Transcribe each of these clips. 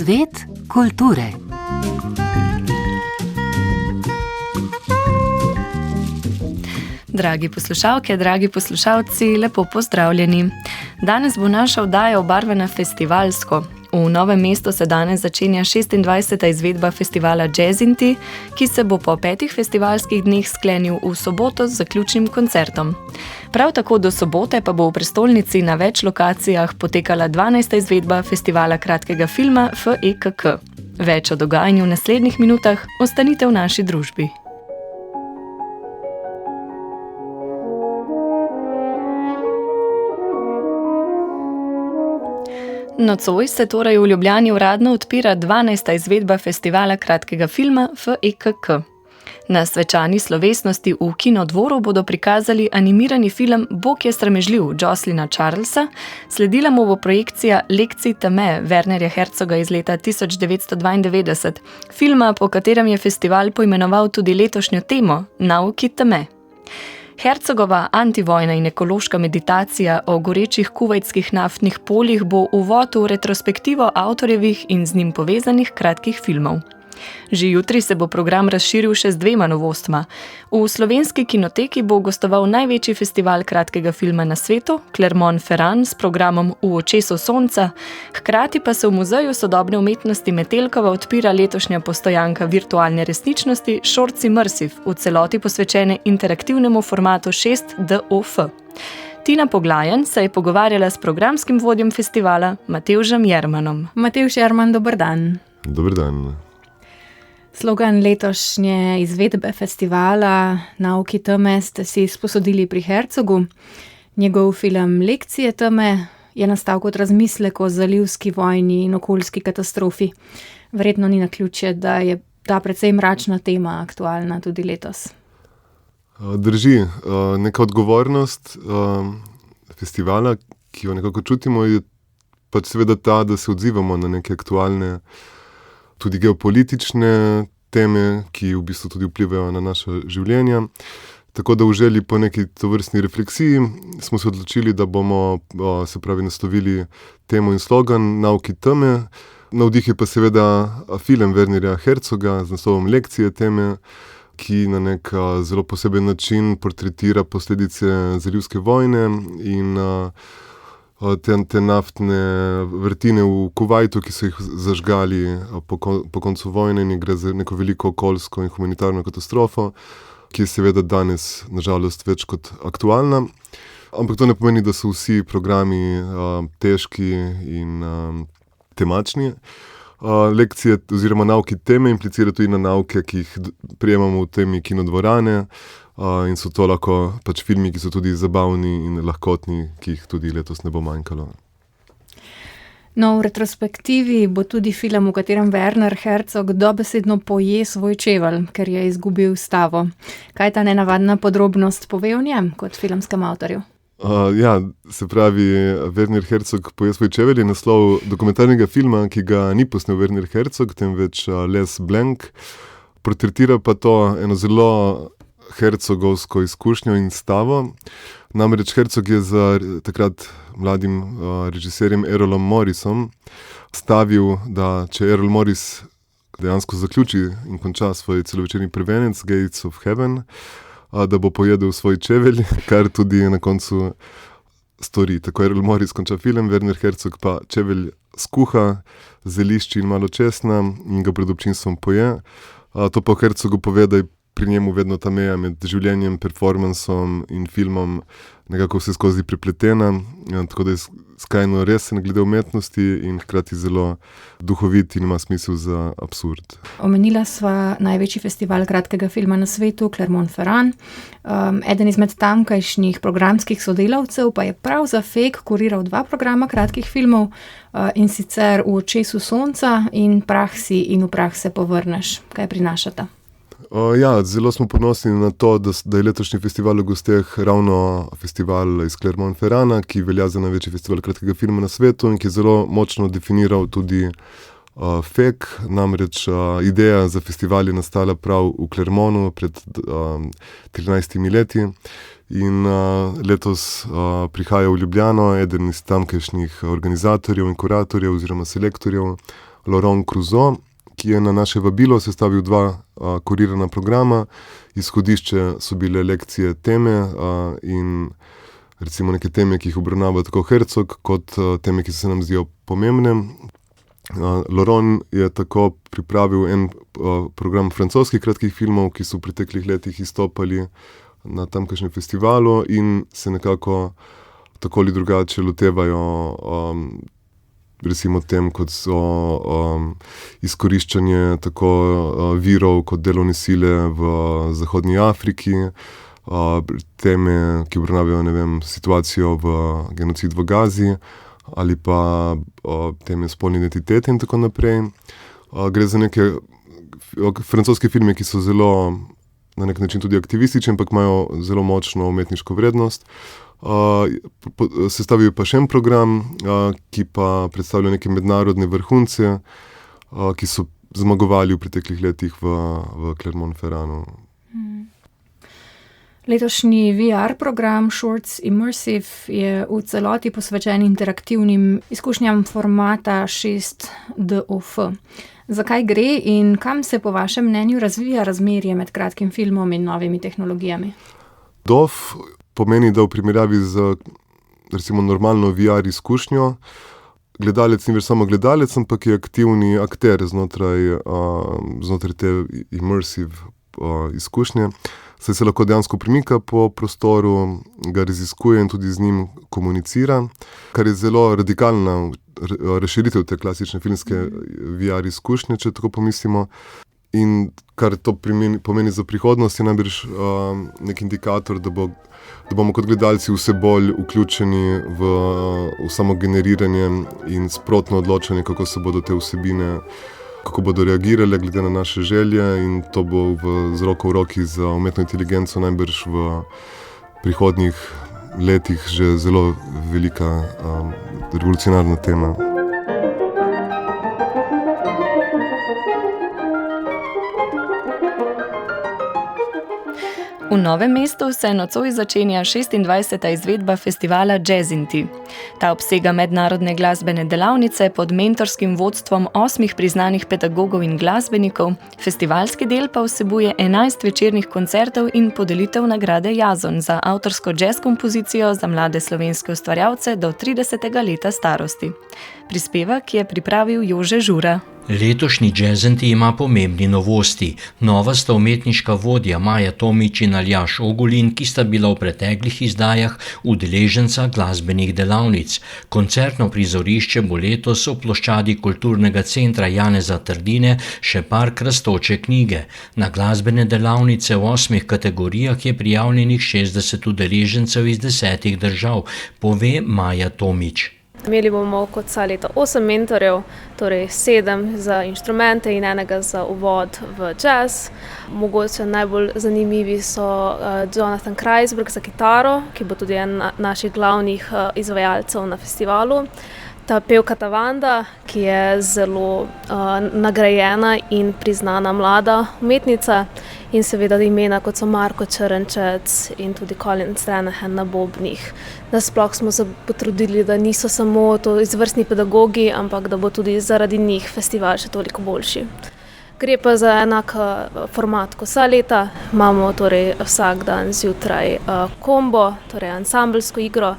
Svet kulture. Dragi poslušalke, dragi poslušalci, lepo pozdravljeni. Danes bo naša oddaja obarvana festivalsko. V Novem mestu se danes začenja 26. izvedba festivala Jazzinti, ki se bo po 5 festivalskih dneh sklenil v soboto z zaključnim koncertom. Prav tako do sobote pa bo v prestolnici na več lokacijah potekala 12. izvedba festivala kratkega filma FEKK. Več o dogajanju v naslednjih minutah, ostanite v naši družbi. Nocoj se torej v Ljubljani uradno odpira 12. izvedba festivala kratkega filma FEKK. Na svečani slovesnosti v Kinodvoru bodo prikazali animirani film Bog je sramežljiv Jocelina Charlesa, sledila mu bo projekcija Lekcij teme Wernerja Herzoga iz leta 1992, filma, po katerem je festival poimenoval tudi letošnjo temo Nauki teme. Herzogova antivojna in ekološka meditacija o gorečih kuvajtskih naftnih poljih bo uvod v retrospektivo avtorjevih in z njim povezanih kratkih filmov. Že jutri se bo program razširil še z 2 novostma. V Slovenski kinoteki bo gostoval največji festival kratkega filma na svetu, Clermont-Ferrand, s programom V očesu sonca, hkrati pa se v Muzeju sodobne umetnosti Metelkova odpira letošnja postojanka virtualne resničnosti Shorts Immersive, v celoti posvečene interaktivnemu formatu 6DOF. Tina Poglajen se je pogovarjala s programskim vodjem festivala Matevžem Jermanom. Matevž Jerman, dober dan. Dober dan. Slogan letošnje izvedbe festivala Nauki teme ste si sposodili pri Herzogu. Njegov film Lekcije teme je nastal kot razmislek o zalivski vojni in okoljski katastrofi. Verjetno ni naključje, da je ta precej mračna tema aktualna tudi letos. Drži. Neka odgovornost festivala, ki jo nekako čutimo, je pač seveda ta, da se odzivamo na neke aktualne tudi geopolitične teme, ki v bistvu tudi vplivajo na naše življenje. Tako da v želji po neki tovrstni refleksiji smo se odločili, da bomo naslovili temo in slogan Nauki teme. Navdih je pa seveda film Wernerja Herzoga z naslovom Lekcije teme, ki na nek zelo poseben način portretira posledice zalivske vojne in te naftne vrtine v Kuvajtu, ki so jih zažgali po koncu vojne, in gre za neko veliko okoljsko in humanitarno katastrofo, ki je seveda danes nažalost več kot aktualna. Ampak to ne pomeni, da so vsi programi težki in temačni. Lekcije oziroma nauki teme implicira tudi na nauke, ki jih prejemamo v temi kinodvorane, in so to lahko pač filmi, ki so tudi zabavni in lahkotni, ki jih tudi letos ne bo manjkalo. No, v retrospektivi bo tudi film, v katerem Werner Herzog dobesedno poje svoj čevelj, ker je izgubil stavo. Kaj ta nenavadna podrobnost pove o njem kot filmskem avtorju? Se pravi, Werner Herzog poje svoj čevelj je naslov dokumentarnega filma, ki ga ni posnel Werner Herzog, temveč Les Blanc. Portretira pa to eno zelo hercogovsko izkušnjo in stavo. Namreč Herzog je za takrat mladim režiserjem Errolom Morrisom stavil, da če Errol Morris dejansko zaključi in konča svoj celovečerni prvenec Gates of Heaven, da bo pojedel svoj čevelj, kar tudi na koncu stori. Tako Errol Morris konča film, Werner Herzog pa čevelj skuha, zelišči in malo česna in ga pred občinstvom poje. To pa Herzogu pove, da je pri njemu vedno ta meja med življenjem, performansom in filmom nekako vse skozi prepletena, tako da je skrajno resen glede umetnosti in hkrati zelo duhovit in ima smisel za absurd. Omenila sva največji festival kratkega filma na svetu, Clermont-Ferrand. Eden izmed tamkajšnjih programskih sodelavcev pa je prav za FEK kuriral 2 programa kratkih filmov, in sicer V očesu sonca in Prah si in v prah se povrneš. Kaj prinašata? Zelo smo ponosni na to, da je letošnji festival v gosteh ravno festival iz Clermont-Ferranda, ki velja za največji festival kratkega filma na svetu in ki je zelo močno definiral tudi FEK. Namreč ideja za festival je nastala prav v Clermontu pred 13 leti in letos prihaja v Ljubljano eden iz tamkajšnjih organizatorjev in kuratorjev oziroma selektorjev Laurent Crusoe, ki je na naše vabilo sestavil 2 kurirana programa. Izhodišče so bile lekcije teme in recimo neke teme, ki jih obravnava tako Herzog, kot teme, ki se nam zdijo pomembne. Laurent je tako pripravil en program francoskih kratkih filmov, ki so v preteklih letih izstopali na tamkajšnjem festivalu in se nekako tako ali drugače lotevajo recimo tem, kot so izkoriščanje tako virov kot delovne sile v Zahodni Afriki, teme, ki obravnavajo, ne vem, situacijo v genocid v Gazi ali pa teme spolne identitete in tako naprej. Gre za neke francoske filme, ki so zelo na nek način tudi aktivistični, ampak imajo zelo močno umetniško vrednost. Sestavil pa še en program, ki pa predstavlja neke mednarodne vrhunce, ki so zmagovali v preteklih letih v Clermont-Ferranu. Letošnji VR program Shorts Immersive je v celoti posvečen interaktivnim izkušnjam formata 6DOF. Zakaj gre in kam se po vašem mnenju razvija razmerje med kratkim filmom in novimi tehnologijami? DOF pomeni, da v primerjavi z recimo normalno VR izkušnjo gledalec ni več samo gledalec, ampak je aktivni akter znotraj te immersive izkušnje. Saj se lahko dejansko premika po prostoru, ga raziskuje in tudi z njim komunicira, kar je zelo radikalna razširitev te klasične filmske VR izkušnje, če tako pomislimo. In kar to pomeni za prihodnost, je najbrž nek indikator, da bomo kot gledalci vse bolj vključeni v samo generiranje in sprotno odločanje, kako se bodo te vsebine, kako bodo reagirale glede na naše želje, in to bo z roko v roki z umetno inteligenco najbrž v prihodnjih letih že zelo velika revolucionarna tema. V Novem mestu se nocoj začenja 26. izvedba festivala Jazzinti. Ta obsega mednarodne glasbene delavnice pod mentorskim vodstvom 8 priznanih pedagogov in glasbenikov, festivalski del pa vsebuje 11 večernih koncertov in podelitev nagrade Jazon za avtorsko jazz kompozicijo za mlade slovenske ustvarjalce do 30. leta starosti. Prispevek je pripravil Jože Žura. Letošnji Jazzinti ima pomembni novosti. Nova sta umetniška vodja Maja Tomič in Aljaž Ogulin, ki sta bila v preteklih izdajah udeleženca glasbenih delavnic. Koncertno prizorišče bo letos v ploščadi Kulturnega centra Janeza Trdine še park rastoče knjige. Na glasbene delavnice v 8 kategorijah je prijavljenih 60 udeležencev iz 10 držav, pove Maja Tomič. Imeli bomo kot vsa leta 8 mentorjev, torej 7 za inštrumente in enega za uvod v jazz. Mogoče najbolj zanimivi so Jonathan Kreisberg za kitaro, ki bo tudi en naših glavnih izvajalcev na festivalu. Ta pevka Tavanda, ki je zelo nagrajena in priznana mlada umetnica, in seveda imena kot so Marko Črnčec in tudi Colin Stranahan na bobnih. Nasploh smo se potrudili, da niso samo to izvrstni pedagogi, ampak da bo tudi zaradi njih festival še toliko boljši. Gre pa za enak format kot vsa leta. Imamo torej vsak dan zjutraj kombo, torej ansambelsko igro,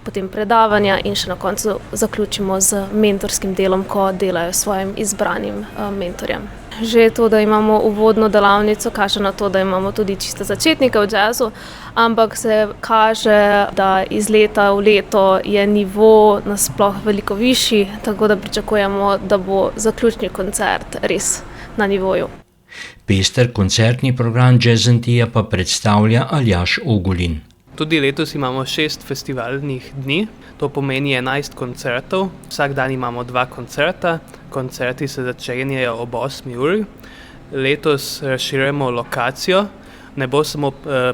potem predavanja in še na koncu zaključimo z mentorskim delom, ko delajo s svojim izbranim mentorjem. Že to, da imamo uvodno delavnico, kaže na to, da imamo tudi čisto začetnike v jazzu, ampak se kaže, da iz leta v leto je nivo nasploh veliko višji, tako da pričakujemo, da bo zaključni koncert res na nivoju. Pester koncertni program Jazzintija pa predstavlja Aljaž Ogulin. Tudi letos imamo 6 festivalnih dni, to pomeni 11 koncertov. Vsak dan imamo 2 koncerta, koncerti se začenjajo ob 8 uri. Letos razširjamo lokacijo, ne bo samo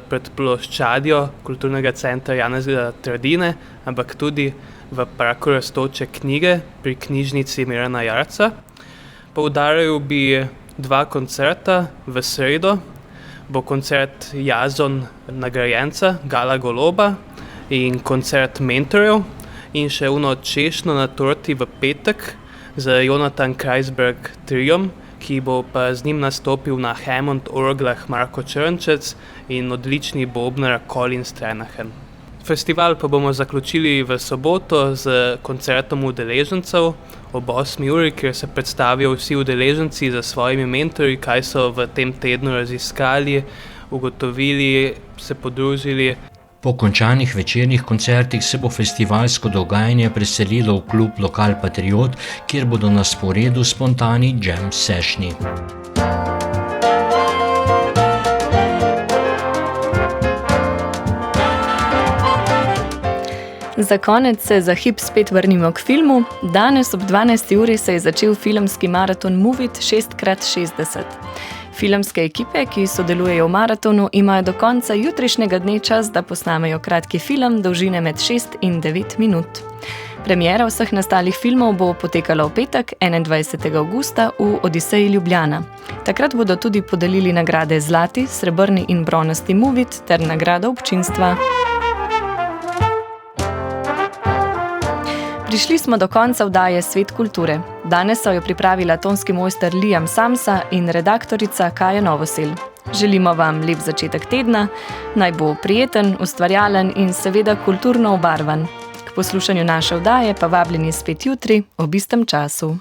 pred ploščadjo Kulturnega centra Janeza Trdine, ampak tudi v parku rastoče knjige pri knjižnici Mirana Jarca. Poudaril bi 2 koncerta v sredo. Bo koncert Jazon nagrajenca Gala Goloba in koncert mentorjev in še češnjo na torti v petek z Jonathan Kreisberg triom, ki bo pa z njim nastopil na Hammond orglah Marko Črnčec in odlični bobnar Colin Stranahan. Festival pa bomo zaključili v soboto z koncertom udeležencev ob 8. uri, kjer se predstavijo vsi udeleženci za svojimi mentorji, kaj so v tem tednu raziskali, ugotovili, se podružili. Po končanih večernih koncertih se bo festivalsko dogajanje preselilo v klub Lokal Patriot, kjer bodo na sporedu spontani jam sessioni. Za konec se za hip spet vrnimo k filmu. Danes ob 12. uri se je začel filmski maraton Move It 6x60. Filmske ekipe, ki sodelujejo v maratonu, imajo do konca jutrišnjega dne čas, da posnamejo kratki film dolžine med 6 in 9 minut. Premiera vseh nastalih filmov bo potekala v petek, 21. avgusta v Odiseji Ljubljana. Takrat bodo tudi podelili nagrade zlati, srebrni in bronasti Move It ter nagrado občinstva. Prišli smo do konca vdaje Svet kulture. Danes so jo pripravila tonski mojster Liam Samsa in redaktorica Kaja Novosel. Želimo vam lep začetek tedna, naj bo prijeten, ustvarjalen in seveda kulturno obarvan. K poslušanju naše vdaje pa vabljeni spet jutri ob istem času.